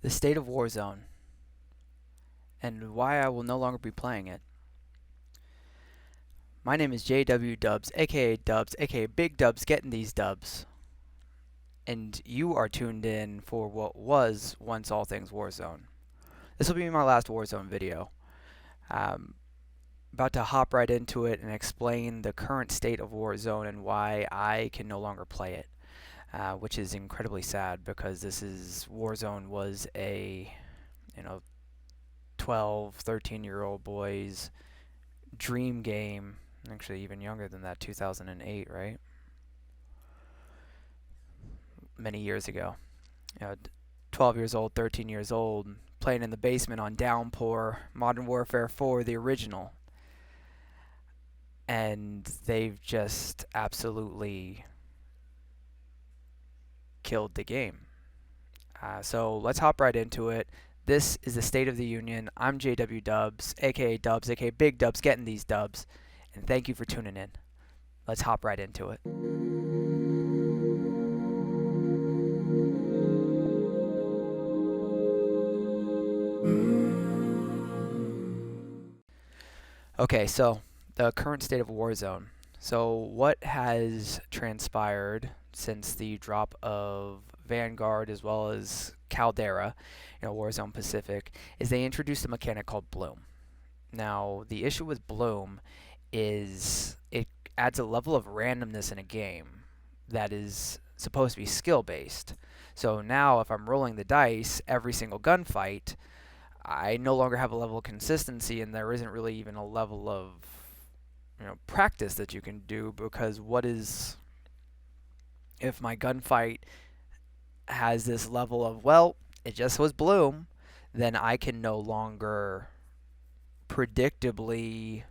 The state of Warzone, and why I will no longer be playing it. My name is JW Dubs, aka Dubs, aka Big Dubs, getting these dubs. And you are tuned in for what was once all things Warzone. This will be my last Warzone video. About to hop right into it and explain the current state of Warzone and why I can no longer play it. Which is incredibly sad because Warzone was a 12, 13-year-old boy's dream game. Actually, even younger than that, 2008, right? Many years ago. 12 years old, 13 years old, playing in the basement on Downpour, Modern Warfare 4, the original. And they've just absolutely killed the game. So let's hop right into it. This is the State of the Union. I'm JW Dubs, aka Dubs, aka Big Dubs, getting these dubs. And thank you for tuning in. Let's hop right into it. Okay, so the current state of Warzone. So what has transpired since the drop of Vanguard as well as Caldera, Warzone Pacific, is they introduced a mechanic called Bloom. Now, the issue with Bloom is it adds a level of randomness in a game that is supposed to be skill-based. So now if I'm rolling the dice every single gunfight, I no longer have a level of consistency, and there isn't really even a level of practice that you can do, because if my gunfight has this level of, well, it just was Bloom, then I can no longer predictably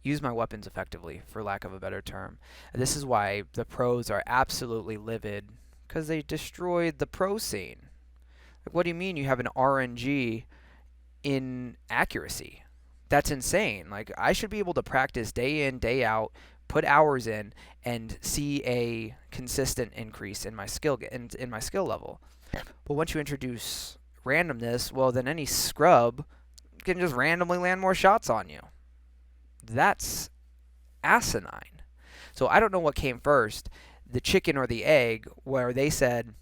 use my weapons effectively, for lack of a better term. This is why the pros are absolutely livid, because they destroyed the pro scene. Like, what do you mean you have an RNG in accuracy? That's insane. Like, I should be able to practice day in, day out, put hours in, and see a consistent increase in my skill in my skill level. But once you introduce randomness, well, then any scrub can just randomly land more shots on you. That's asinine. So I don't know what came first, the chicken or the egg, where they said,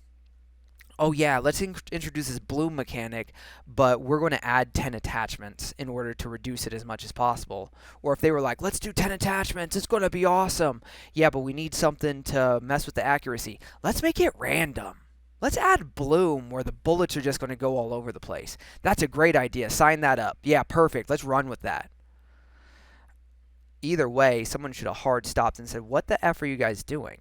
oh yeah, let's introduce this Bloom mechanic, but we're going to add 10 attachments in order to reduce it as much as possible. Or if they were like, let's do 10 attachments, it's going to be awesome. Yeah, but we need something to mess with the accuracy. Let's make it random. Let's add Bloom where the bullets are just going to go all over the place. That's a great idea. Sign that up. Yeah, perfect. Let's run with that. Either way, someone should have hard stopped and said, what the F are you guys doing?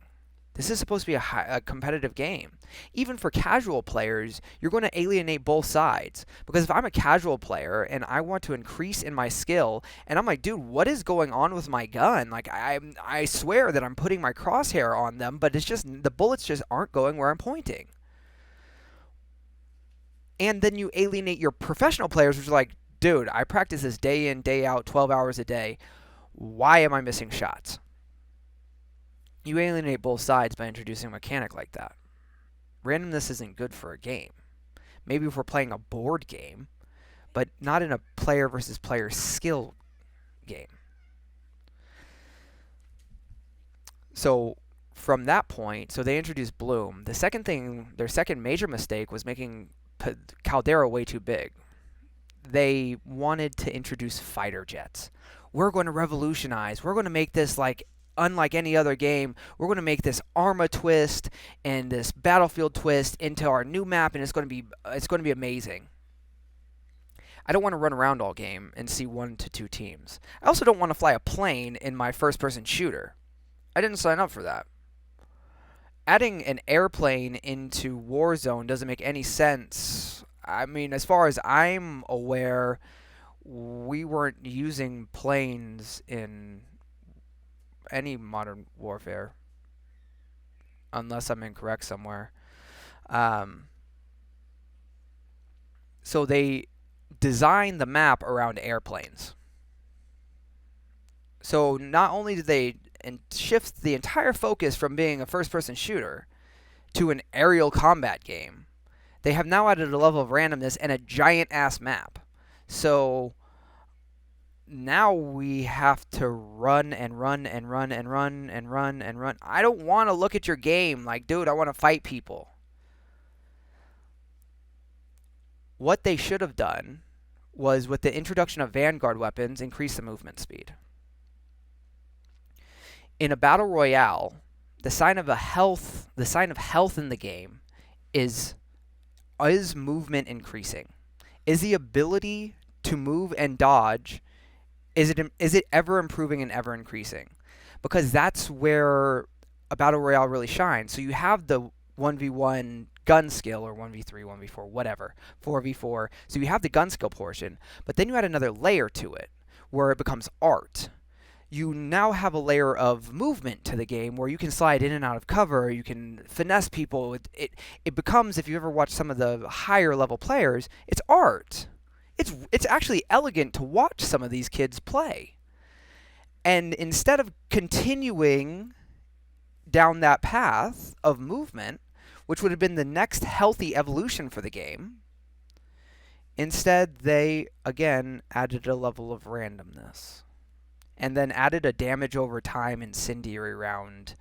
This is supposed to be a competitive game. Even for casual players, you're going to alienate both sides. Because if I'm a casual player and I want to increase in my skill, and I'm like, dude, what is going on with my gun? Like, I swear that I'm putting my crosshair on them, but it's just, the bullets just aren't going where I'm pointing. And then you alienate your professional players, which are like, dude, I practice this day in, day out, 12 hours a day. Why am I missing shots? You alienate both sides by introducing a mechanic like that. Randomness isn't good for a game. Maybe if we're playing a board game, but not in a player versus player skill game. So from that point, so they introduced Bloom. The second thing, their second major mistake was making Caldera way too big. They wanted to introduce fighter jets. We're going to revolutionize. We're going to make this like unlike any other game. We're going to make this Arma twist and this Battlefield twist into our new map, and it's going to be amazing. I don't want to run around all game and see 1 to 2 teams. I also don't want to fly a plane in my first-person shooter. I didn't sign up for that. Adding an airplane into Warzone doesn't make any sense. I mean, as far as I'm aware, we weren't using planes in any Modern Warfare, unless I'm incorrect somewhere. So they designed the map around airplanes. So not only did they shift the entire focus from being a first-person shooter to an aerial combat game. They have now added a level of randomness and a giant-ass map. So now we have to run and run and run and run and run and run. I don't want to look at your game like, dude, I want to fight people. What they should have done was, with the introduction of Vanguard weapons, increase the movement speed. In a Battle Royale, the sign of health in the game is movement increasing? Is the ability to move and dodge, is it ever improving and ever increasing? Because that's where a Battle Royale really shines. So you have the 1v1 gun skill, or 1v3, 1v4, whatever, 4v4. So you have the gun skill portion, but then you add another layer to it where it becomes art. You now have a layer of movement to the game where you can slide in and out of cover, you can finesse people. It becomes, if you ever watch some of the higher level players, it's art. It's actually elegant to watch some of these kids play. And instead of continuing down that path of movement, which would have been the next healthy evolution for the game, instead they, again, added a level of randomness. And then added a damage over time incendiary round,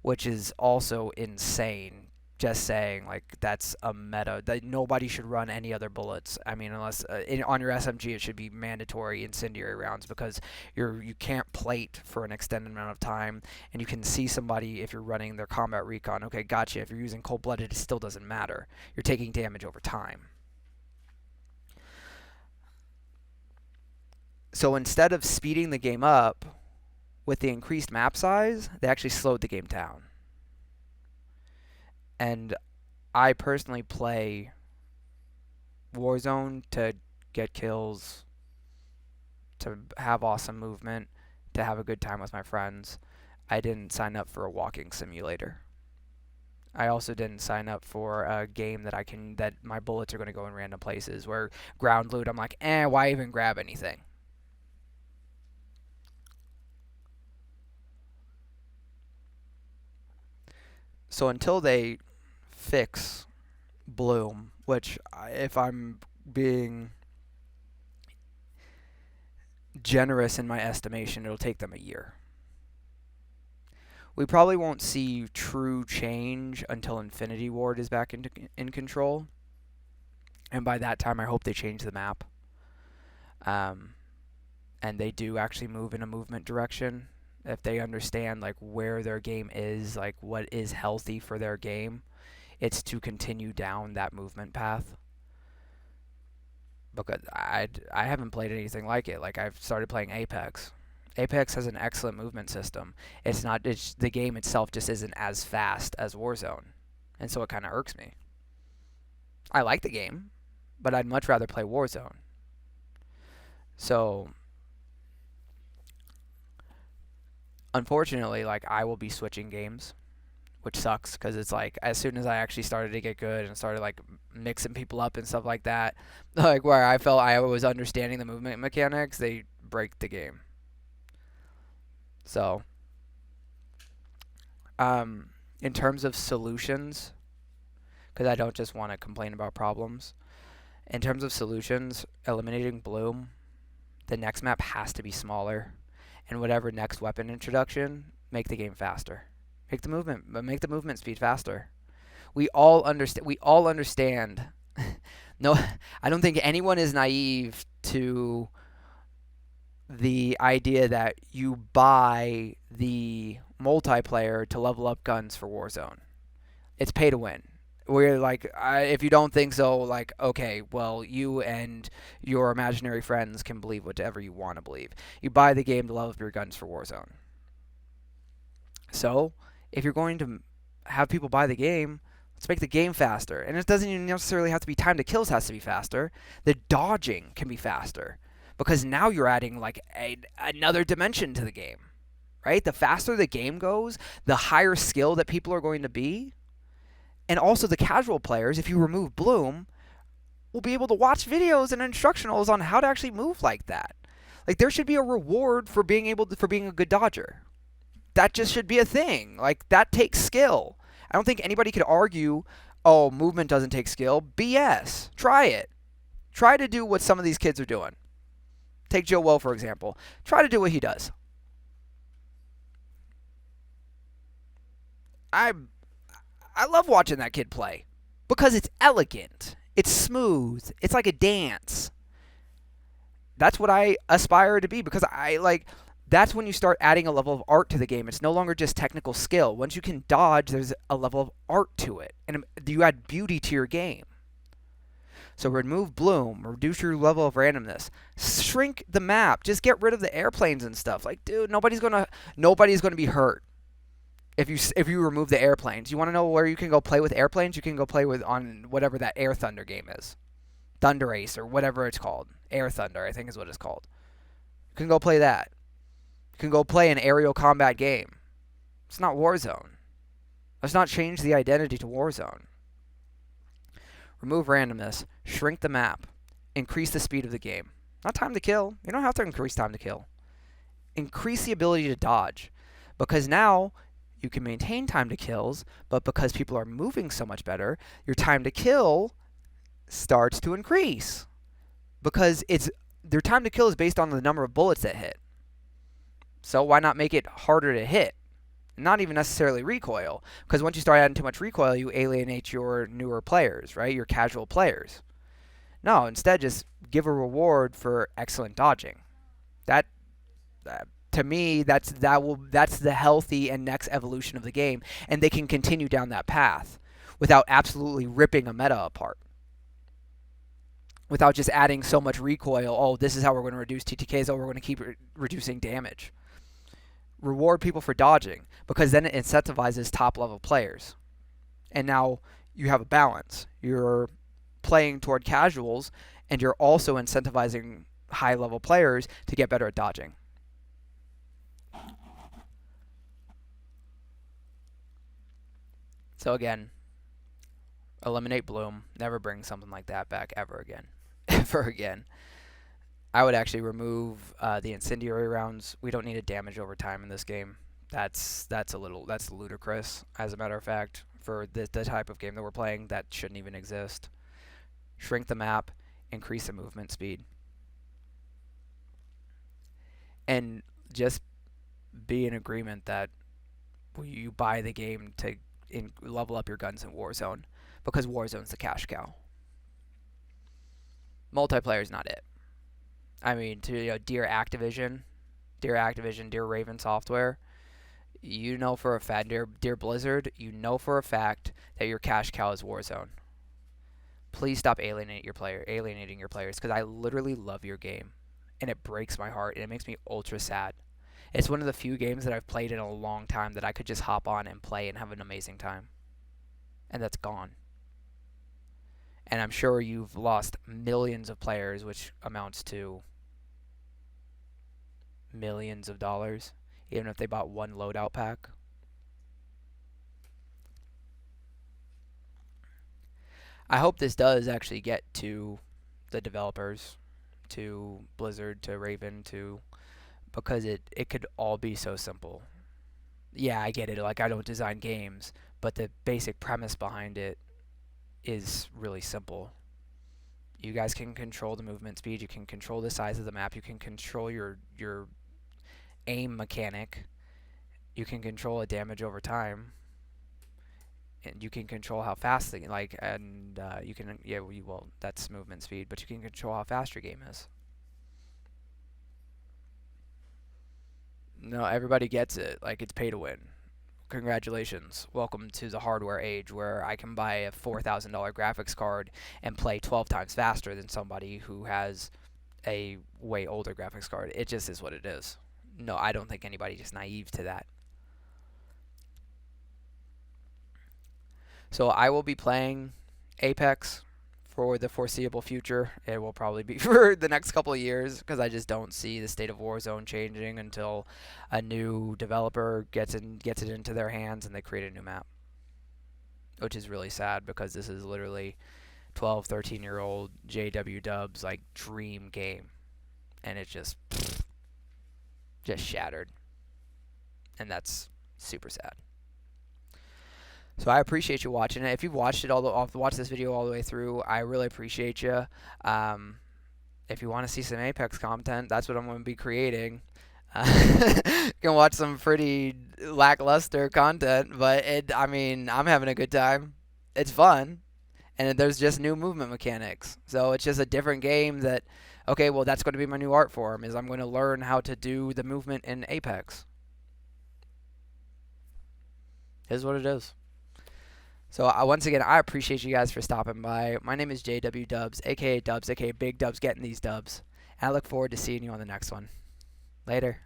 which is also insane. Just saying, like, that's a meta. That nobody should run any other bullets. I mean, unless on your SMG it should be mandatory incendiary rounds, because you can't plate for an extended amount of time, and you can see somebody if you're running their combat recon. Okay, gotcha. If you're using cold-blooded, it still doesn't matter. You're taking damage over time. So instead of speeding the game up with the increased map size, they actually slowed the game down. And I personally play Warzone to get kills, to have awesome movement, to have a good time with my friends. I didn't sign up for a walking simulator. I also didn't sign up for a game that my bullets are going to go in random places, where ground loot, I'm like, why even grab anything? So until they fix Bloom, which, if I'm being generous in my estimation, it'll take them a year. We probably won't see true change until Infinity Ward is back in control. And by that time, I hope they change the map. And they do actually move in a movement direction. If they understand, like, where their game is, like, what is healthy for their game, it's to continue down that movement path. Because I haven't played anything like it. Like, I've started playing Apex. Apex has an excellent movement system. The game itself just isn't as fast as Warzone. And so it kind of irks me. I like the game, but I'd much rather play Warzone. So unfortunately, like, I will be switching games, which sucks, because it's like, as soon as I actually started to get good and started, like, mixing people up and stuff like that, like, where I felt I was understanding the movement mechanics, they break the game. So in terms of solutions, because I don't just want to complain about problems, in terms of solutions, eliminating Bloom, the next map has to be smaller. And whatever next weapon introduction, make the game faster. Make the movement speed faster. We all understand. No, I don't think anyone is naive to the idea that you buy the multiplayer to level up guns for Warzone. It's pay to win. We're like, if you don't think so, like, okay, well, you and your imaginary friends can believe whatever you want to believe. You buy the game to level up your guns for Warzone. So, if you're going to have people buy the game, let's make the game faster. And it doesn't even necessarily have to be time to kills has to be faster. The dodging can be faster, because now you're adding, like, another dimension to the game, right? The faster the game goes, the higher skill that people are going to be. And also the casual players, if you remove Bloom, will be able to watch videos and instructionals on how to actually move like that. Like, there should be a reward for being a good dodger. That just should be a thing. Like, that takes skill. I don't think anybody could argue, oh, movement doesn't take skill. BS. Try it. Try to do what some of these kids are doing. Take Joe Will, for example. Try to do what he does. I love watching that kid play because it's elegant. It's smooth. It's like a dance. That's what I aspire to be because that's when you start adding a level of art to the game. It's no longer just technical skill. Once you can dodge, there's a level of art to it, and you add beauty to your game. So remove Bloom, reduce your level of randomness, shrink the map, just get rid of the airplanes and stuff. Like, dude, nobody's gonna be hurt if you remove the airplanes. You want to know where you can go play with airplanes? You can go play with on whatever that Air Thunder game is, Thunder Ace or whatever it's called. Air Thunder, I think is what it's called. You can go play that. You can go play an aerial combat game. It's not Warzone. Let's not change the identity to Warzone. Remove randomness, shrink the map, increase the speed of the game. Not time to kill. You don't have to increase time to kill. Increase the ability to dodge, because now you can maintain time to kills, but because people are moving so much better, your time to kill starts to increase. Because their time to kill is based on the number of bullets that hit. So why not make it harder to hit? Not even necessarily recoil, because once you start adding too much recoil, you alienate your newer players, right? Your casual players. No, instead just give a reward for excellent dodging. That to me, that's the healthy and next evolution of the game, and they can continue down that path without absolutely ripping a meta apart. Without just adding so much recoil. Oh, this is how we're going to reduce TTKs. Oh, we're going to keep reducing damage. Reward people for dodging, because then it incentivizes top level players. And now you have a balance. You're playing toward casuals, and you're also incentivizing high level players to get better at dodging. So again, eliminate Bloom. Never bring something like that back ever again. Ever again. I would actually remove the incendiary rounds. We don't need a damage over time in this game. That's ludicrous. As a matter of fact, for the type of game that we're playing, that shouldn't even exist. Shrink the map, increase the movement speed, and just be in agreement that you buy the game to level up your guns in Warzone, because Warzone's the cash cow. Multiplayer is not it. I mean, dear Activision, dear Raven Software, you know for a fact, dear Blizzard, you know for a fact that your cash cow is Warzone. Please stop alienating your players, because I literally love your game, and it breaks my heart, and it makes me ultra sad. It's one of the few games that I've played in a long time that I could just hop on and play and have an amazing time, and that's gone. And I'm sure you've lost millions of players, which amounts to millions of dollars, even if they bought one loadout pack. I hope this does actually get to the developers, to Blizzard, to Raven, because it could all be so simple. Yeah, I get it. Like, I don't design games, but the basic premise behind it is really simple. You guys can control the movement speed, you can control the size of the map, you can control your aim mechanic, you can control a damage over time, and you can control how fast you can, well, that's movement speed, but you can control how fast your game is. No, everybody gets it. Like, it's pay to win. Congratulations. Welcome to the hardware age, where I can buy a $4,000 graphics card and play 12 times faster than somebody who has a way older graphics card. It just is what it is. No, I don't think anybody's just naive to that. So I will be playing Apex for the foreseeable future. It will probably be for the next couple of years, because I just don't see the state of Warzone changing until a new developer gets it into their hands and they create a new map. Which is really sad, because this is literally 12, 13-year-old JW Dub's like dream game, and it just shattered. And that's super sad. So I appreciate you watching it. If you've watched it watched this video all the way through, I really appreciate you. Um, if you want to see some Apex content, that's what I'm going to be creating. You can watch some pretty lackluster content, but I mean, I'm having a good time. It's fun, and there's just new movement mechanics. So it's just a different game that, okay, well, that's going to be my new art form, is I'm going to learn how to do the movement in Apex. It is what it is. So once again, I appreciate you guys for stopping by. My name is JW Dubs, aka Dubs, aka Big Dubs, getting these dubs. And I look forward to seeing you on the next one. Later.